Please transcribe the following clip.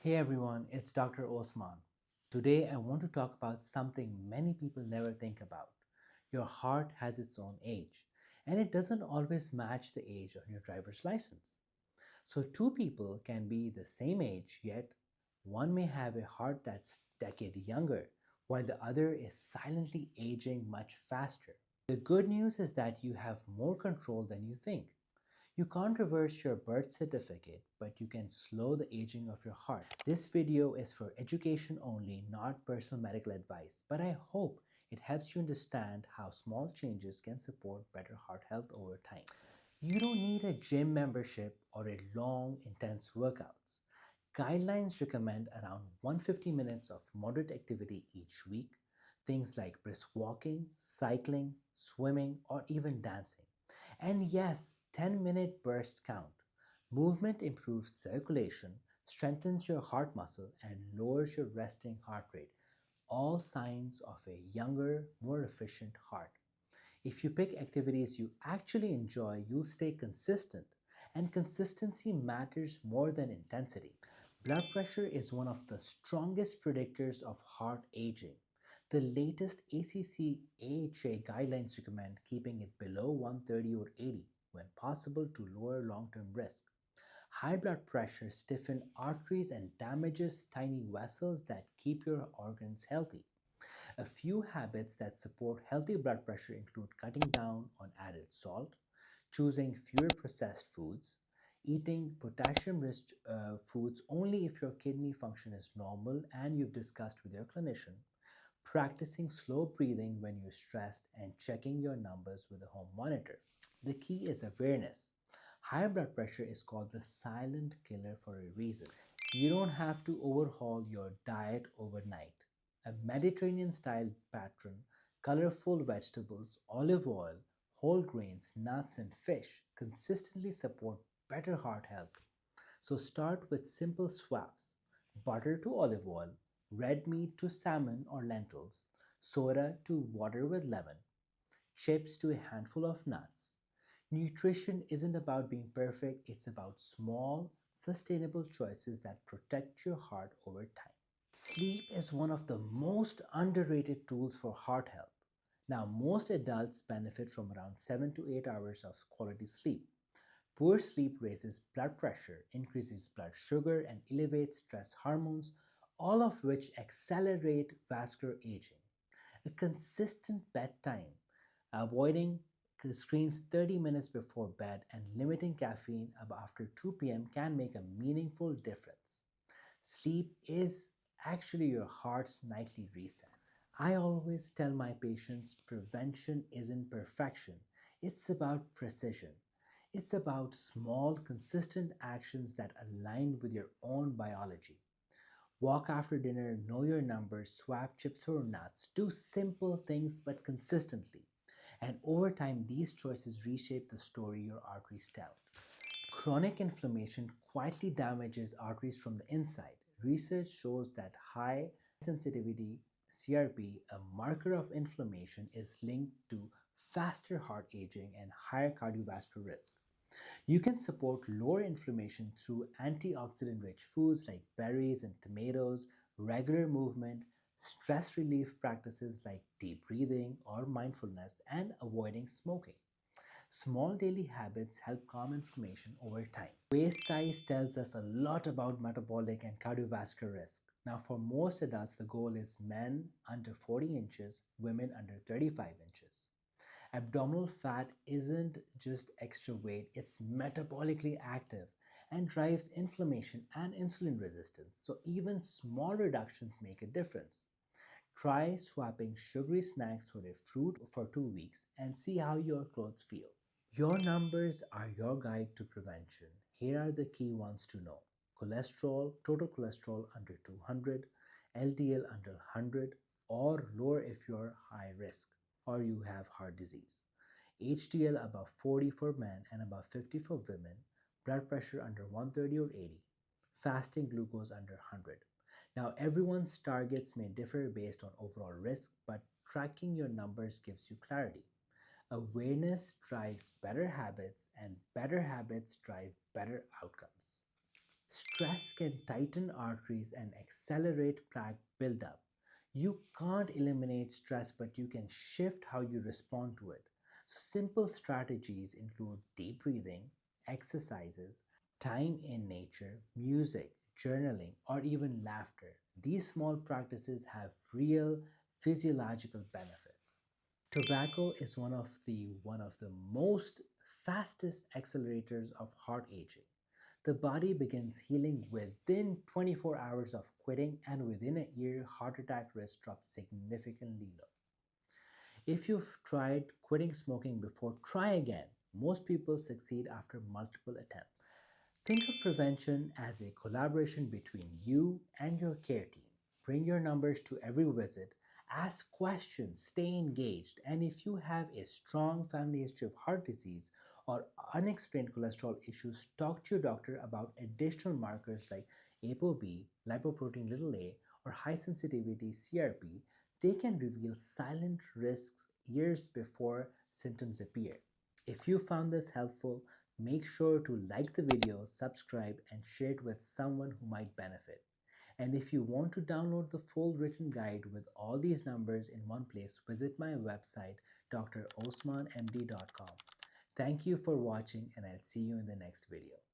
Hey everyone, it's Dr. Osman. Today I want to talk about something many people never think about. Your heart has its own age, and it doesn't always match the age on your driver's license. So, two people can be the same age, yet one may have a heart that's a decade younger, while the other is silently aging much faster. The good news is that you have more control than you think. You can't reverse your birth certificate, but you can slow the aging of your heart. This video is for education only, not personal medical advice, but I hope it helps you understand how small changes can support better heart health over time. You don't need a gym membership or a long, intense workouts. Guidelines recommend around 150 minutes of moderate activity each week, things like brisk walking, cycling, swimming, or even dancing. And yes, 10-minute bursts count. Movement improves circulation, strengthens your heart muscle, and lowers your resting heart rate. All signs of a younger, more efficient heart. If you pick activities you actually enjoy, you'll stay consistent. And consistency matters more than intensity. Blood pressure is one of the strongest predictors of heart aging. The latest ACC/AHA guidelines recommend keeping it below 130 or 80 when possible to lower long-term risk. High blood pressure stiffens arteries and damages tiny vessels that keep your organs healthy. A few habits that support healthy blood pressure include cutting down on added salt, choosing fewer processed foods, eating potassium-rich foods only if your kidney function is normal and you've discussed with your clinician, practicing slow breathing when you're stressed, and checking your numbers with a home monitor. The key is awareness. High blood pressure is called the silent killer for a reason. You don't have to overhaul your diet overnight. A Mediterranean style pattern, colorful vegetables, olive oil, whole grains, nuts, and fish consistently support better heart health. So start with simple swaps: butter to olive oil, red meat to salmon or lentils, soda to water with lemon, chips to a handful of nuts. Nutrition isn't about being perfect, it's about small, sustainable choices that protect your heart over time. Sleep is one of the most underrated tools for heart health. Now, most adults benefit from around 7 to 8 hours of quality sleep. Poor sleep raises blood pressure, increases blood sugar, and elevates stress hormones, all of which accelerate vascular aging. A consistent bedtime, avoiding screens 30 minutes before bed, and limiting caffeine after 2 p.m. can make a meaningful difference. Sleep is actually your heart's nightly reset. I always tell my patients prevention isn't perfection, it's about precision. It's about small, consistent actions that align with your own biology. Walk after dinner, know your numbers, swap chips for nuts, do simple things but consistently. And over time, these choices reshape the story your arteries tell. Chronic inflammation quietly damages arteries from the inside. Research shows that high sensitivity CRP, a marker of inflammation, is linked to faster heart aging and higher cardiovascular risk. You can support lower inflammation through antioxidant rich foods like berries and tomatoes, regular movement, stress relief practices like deep breathing or mindfulness, and avoiding smoking. Small daily habits help calm inflammation over time. Waist size tells us a lot about metabolic and cardiovascular risk. Now, for most adults, the goal is men under 40 inches, women under 35 inches. Abdominal fat isn't just extra weight, it's metabolically active and drives inflammation and insulin resistance. So, even small reductions make a difference. Try swapping sugary snacks for a fruit for 2 weeks and see how your clothes feel. Your numbers are your guide to prevention. Here are the key ones to know: cholesterol, total cholesterol under 200, LDL under 100, or lower if you're high risk or you have heart disease, HDL above 40 for men and above 50 for women, blood pressure under 130 or 80, fasting glucose under 100. Now, everyone's targets may differ based on overall risk, but tracking your numbers gives you clarity. Awareness drives better habits, and better habits drive better outcomes. Stress can tighten arteries and accelerate plaque buildup. You can't eliminate stress, but you can shift how you respond to it. So, simple strategies include deep breathing, exercises, time in nature, music, journaling, or even laughter. These small practices have real physiological benefits. Tobacco is one of the most fastest accelerators of heart aging. The body begins healing within 24 hours of quitting, and within a year, heart attack risk drops significantly low. If you've tried quitting smoking before, try again. Most people succeed after multiple attempts. Think of prevention as a collaboration between you and your care team. Bring your numbers to every visit, ask questions, stay engaged, and if you have a strong family history of heart disease or unexplained cholesterol issues, talk to your doctor about additional markers like ApoB, lipoprotein a, or high sensitivity CRP. They can reveal silent risks years before symptoms appear. If you found this helpful, make sure to like the video, subscribe, and share it with someone who might benefit. And if you want to download the full written guide with all these numbers in one place, visit my website, drosmanmd.com. Thank you for watching, and I'll see you in the next video.